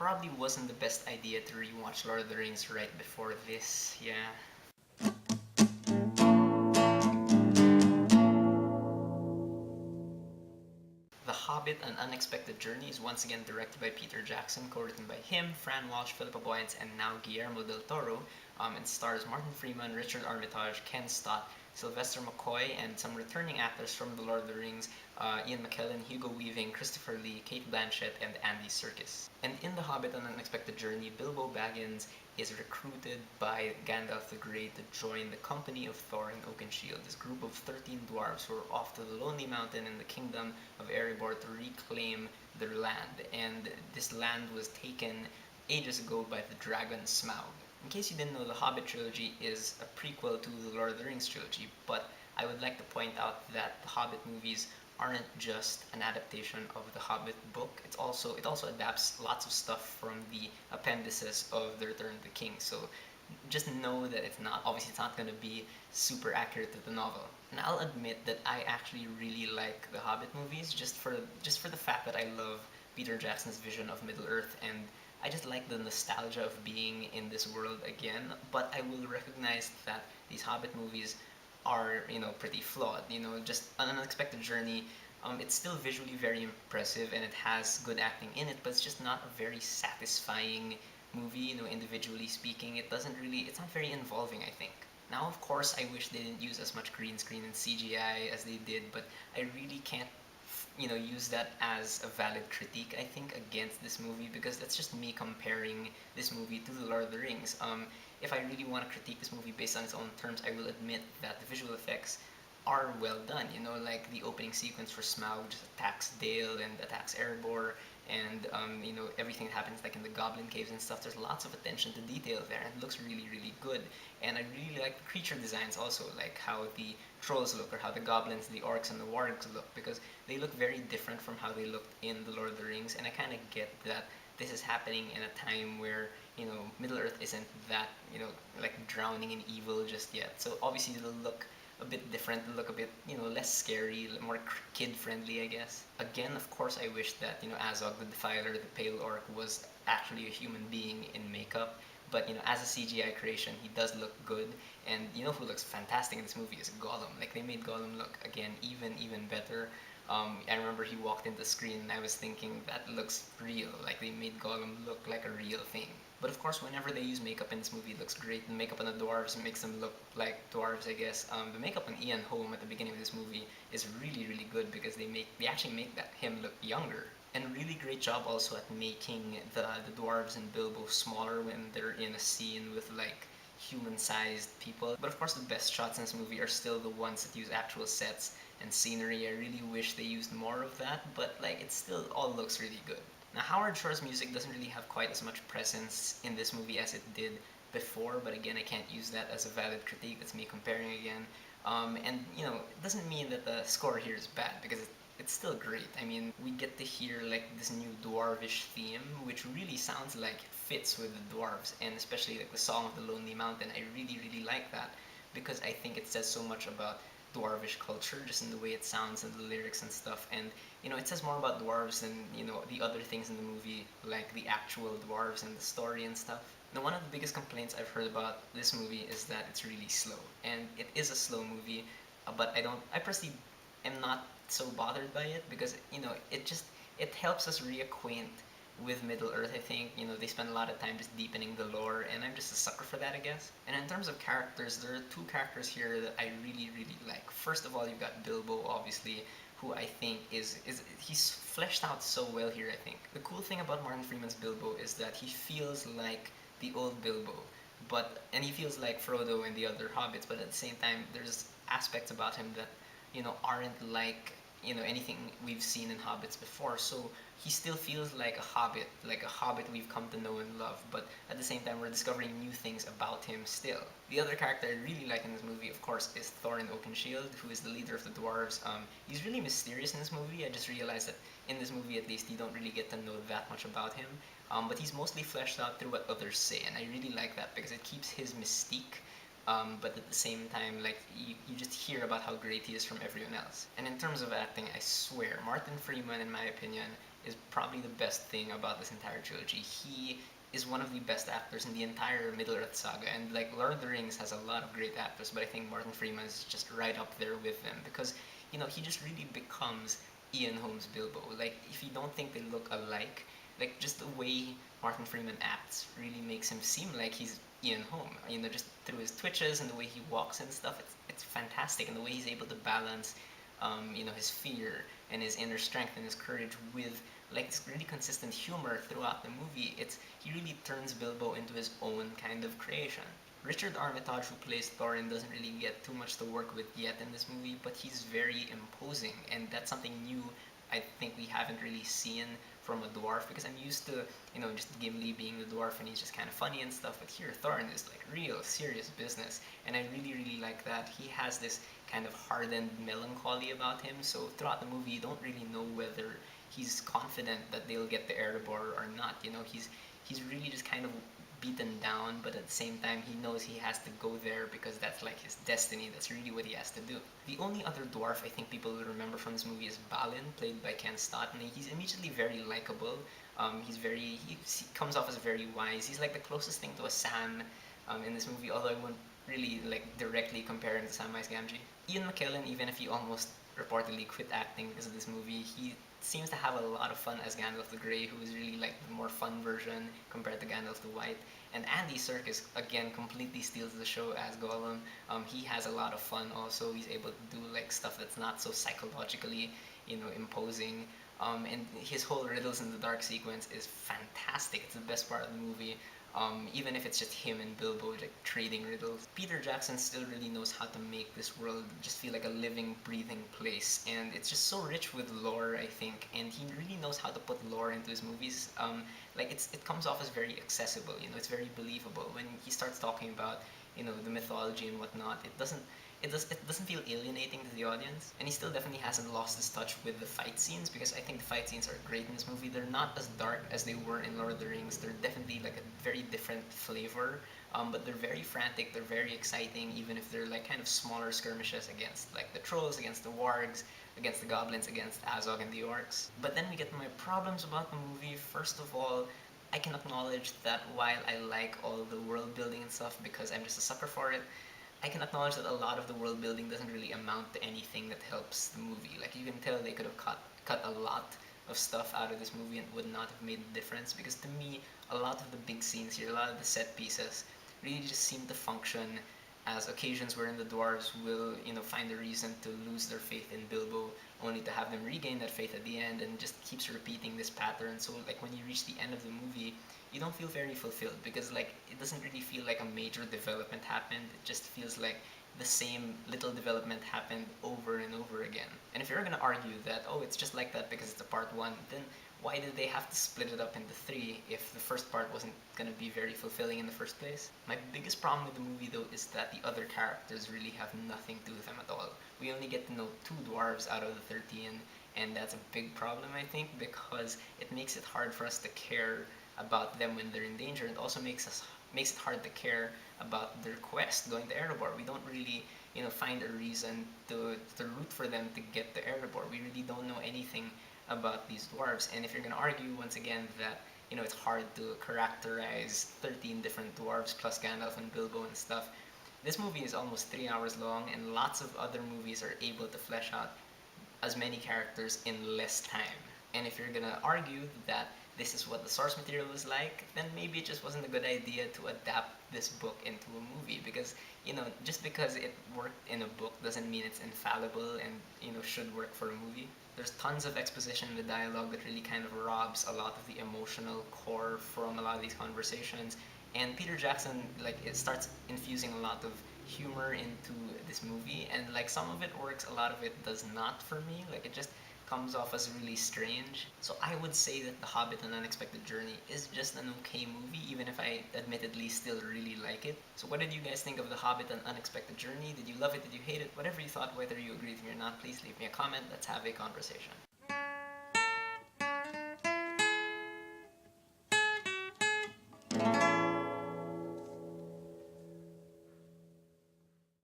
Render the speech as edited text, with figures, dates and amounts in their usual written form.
probably wasn't the best idea to rewatch Lord of the Rings right before this, yeah. The Hobbit, An Unexpected Journey is once again directed by Peter Jackson, co-written by him, Fran Walsh, Philippa Boyens, and now Guillermo del Toro, and stars Martin Freeman, Richard Armitage, Ken Stott, Sylvester McCoy, and some returning actors from The Lord of the Rings, Ian McKellen, Hugo Weaving, Christopher Lee, Kate Blanchett, and Andy Serkis. And in The Hobbit, An Unexpected Journey, Bilbo Baggins is recruited by Gandalf the Grey to join the Company of Thorin Oakenshield, this group of 13 dwarves who are off to the Lonely Mountain in the kingdom of Erebor to reclaim their land. And this land was taken ages ago by the dragon Smaug. In case you didn't know, the Hobbit trilogy is a prequel to the Lord of the Rings trilogy, but I would like to point out that the Hobbit movies aren't just an adaptation of the Hobbit book. It also adapts lots of stuff from the appendices of The Return of the King. So just know that it's not going to be super accurate to the novel. And I'll admit that I actually really like the Hobbit movies just for the fact that I love Peter Jackson's vision of Middle Earth, and I just like the nostalgia of being in this world again. But I will recognize that these Hobbit movies are, pretty flawed. Just An Unexpected Journey. It's still visually very impressive and it has good acting in it, but it's just not a very satisfying movie, individually speaking. It's not very involving, I think. Now, of course, I wish they didn't use as much green screen and CGI as they did, but I really can't, use that as a valid critique, I think, against this movie, because that's just me comparing this movie to The Lord of the Rings. If I really want to critique this movie based on its own terms, I will admit that the visual effects are well done. Like the opening sequence for Smaug just attacks Dale and attacks Erebor, and everything that happens like in the Goblin Caves and stuff. There's lots of attention to detail there, and it looks really, really good. And I really like the creature designs also, like how the trolls look, or how the goblins, the orcs, and the wargs look, because they look very different from how they looked in The Lord of the Rings. And I kind of get that this is happening in a time where Middle Earth isn't that like drowning in evil just yet. So obviously it'll look a bit different, look a bit, less scary, more kid-friendly, I guess. Again, of course, I wish that, Azog the Defiler, the Pale Orc, was actually a human being in makeup. But, as a CGI creation, he does look good. And who looks fantastic in this movie is Gollum. Like, they made Gollum look, again, even better. I remember he walked into the screen and I was thinking, that looks real. Like, they made Gollum look like a real thing. But of course, whenever they use makeup in this movie, it looks great. The makeup on the dwarves makes them look like dwarves, I guess. The makeup on Ian Holm at the beginning of this movie is really, really good, because they actually make him look younger. And really great job also at making the dwarves and Bilbo smaller when they're in a scene with like human-sized people. But of course, the best shots in this movie are still the ones that use actual sets and scenery. I really wish they used more of that, but like it still all looks really good. Now, Howard Shore's music doesn't really have quite as much presence in this movie as it did before, but again, I can't use that as a valid critique. That's me comparing again. And, it doesn't mean that the score here is bad, because it's still great. I mean, we get to hear like this new dwarvish theme, which really sounds like it fits with the dwarves, and especially like the Song of the Lonely Mountain. I really, really like that, because I think it says so much about dwarvish culture, just in the way it sounds and the lyrics and stuff. And it says more about dwarves than the other things in the movie, like the actual dwarves and the story and stuff. Now, one of the biggest complaints I've heard about this movie is that it's really slow, and it is a slow movie. But I personally am not so bothered by it, because it helps us reacquaint with Middle Earth. I think they spend a lot of time just deepening the lore, and I'm just a sucker for that, I guess. And in terms of characters, there are two characters here that I really, really like. First of all, you've got Bilbo, obviously, who I think he's fleshed out so well here. I think the cool thing about Martin Freeman's Bilbo is that he feels like the old Bilbo, and he feels like Frodo and the other hobbits, but at the same time, there's aspects about him that aren't like anything we've seen in hobbits before. So he still feels like a hobbit we've come to know and love, but at the same time we're discovering new things about him still. The other character I really like in this movie, of course, is Thorin Oakenshield, who is the leader of the dwarves. He's really mysterious in this movie. I just realized that in this movie, at least, you don't really get to know that much about him, but he's mostly fleshed out through what others say, and I really like that, because it keeps his mystique. But at the same time, like, you just hear about how great he is from everyone else. And in terms of acting, I swear, Martin Freeman, in my opinion, is probably the best thing about this entire trilogy. He is one of the best actors in the entire Middle-earth saga, and like Lord of the Rings has a lot of great actors, but I think Martin Freeman is just right up there with them because he just really becomes Ian Holmes Bilbo. Like if you don't think they look alike, like just the way Martin Freeman acts really makes him seem like he's Ian Holm. Just through his twitches and the way he walks and stuff, it's fantastic, and the way he's able to balance, his fear and his inner strength and his courage with like this really consistent humor throughout the movie. He really turns Bilbo into his own kind of creation. Richard Armitage, who plays Thorin, doesn't really get too much to work with yet in this movie, but he's very imposing, and that's something new I think we haven't really seen from a dwarf, because I'm used to, just Gimli being the dwarf and he's just kind of funny and stuff, but here Thorin is like real serious business, and I really, really like that. He has this kind of hardened melancholy about him, so throughout the movie you don't really know whether he's confident that they'll get the Erebor or not. He's really just kind of beaten down, but at the same time he knows he has to go there because that's like his destiny. That's really what he has to do. The only other dwarf I think people will remember from this movie is Balin, played by Ken Stott, and he's immediately very likable. He comes off as very wise. He's like the closest thing to a Sam in this movie, although I wouldn't really like directly compare him to Samwise Gamgee. Ian McKellen, even if he almost reportedly quit acting because of this movie, he seems to have a lot of fun as Gandalf the Grey, who is really like the more fun version compared to Gandalf the White. And Andy Serkis again completely steals the show as Gollum. He has a lot of fun. Also, he's able to do like stuff that's not so psychologically, imposing. And his whole riddles in the dark sequence is fantastic. It's the best part of the movie. Even if it's just him and Bilbo like trading riddles. Peter Jackson still really knows how to make this world just feel like a living, breathing place, and it's just so rich with lore, I think, and he really knows how to put lore into his movies. It comes off as very accessible, it's very believable. When he starts talking about, the mythology and whatnot, it doesn't feel alienating to the audience, and he still definitely hasn't lost his touch with the fight scenes, because I think the fight scenes are great in this movie. They're not as dark as they were in Lord of the Rings. They're definitely like a very different flavor, but they're very frantic. They're very exciting, even if they're like kind of smaller skirmishes against like the trolls, against the wargs, against the goblins, against Azog and the orcs. But then we get to my problems about the movie. First of all, I can acknowledge that while I like all the world building and stuff because I'm just a sucker for it, I can acknowledge that a lot of the world building doesn't really amount to anything that helps the movie. Like you can tell they could have cut a lot of stuff out of this movie and would not have made a difference, because to me a lot of the big scenes here, a lot of the set pieces really just seem to function as occasions wherein the dwarves will, find a reason to lose their faith in Bilbo, only to have them regain that faith at the end, and just keeps repeating this pattern. So like when you reach the end of the movie, you don't feel very fulfilled, because like it doesn't really feel like a major development happened. It just feels like the same little development happened over and over again. And if you're gonna argue that, oh, it's just like that because it's a part one, then why did they have to split it up into three if the first part wasn't gonna be very fulfilling in the first place? My biggest problem with the movie though is that the other characters really have nothing to do with them at all. We only get to know 2 dwarves out of the 13, and that's a big problem, I think, because it makes it hard for us to care about them when they're in danger. It also makes it hard to care about their quest going to Erebor. We don't really, find a reason to root for them to get to Erebor. We really don't know anything about these dwarves. And if you're gonna argue once again that it's hard to characterize 13 different dwarves plus Gandalf and Bilbo and stuff, this movie is almost 3 hours long, and lots of other movies are able to flesh out as many characters in less time. And if you're gonna argue that this is what the source material is like, then maybe it just wasn't a good idea to adapt this book into a movie, because just because it worked in a book doesn't mean it's infallible and should work for a movie. There's tons of exposition in the dialogue that really kind of robs a lot of the emotional core from a lot of these conversations, and Peter Jackson, like, it starts infusing a lot of humor into this movie, and like some of it works, a lot of it does not for me. Like it just comes off as really strange. So I would say that The Hobbit: An Unexpected Journey is just an okay movie, even if I admittedly still really like it. So what did you guys think of The Hobbit: An Unexpected Journey? Did you love it? Did you hate it? Whatever you thought, whether you agreed with me or not, please leave me a comment. Let's have a conversation.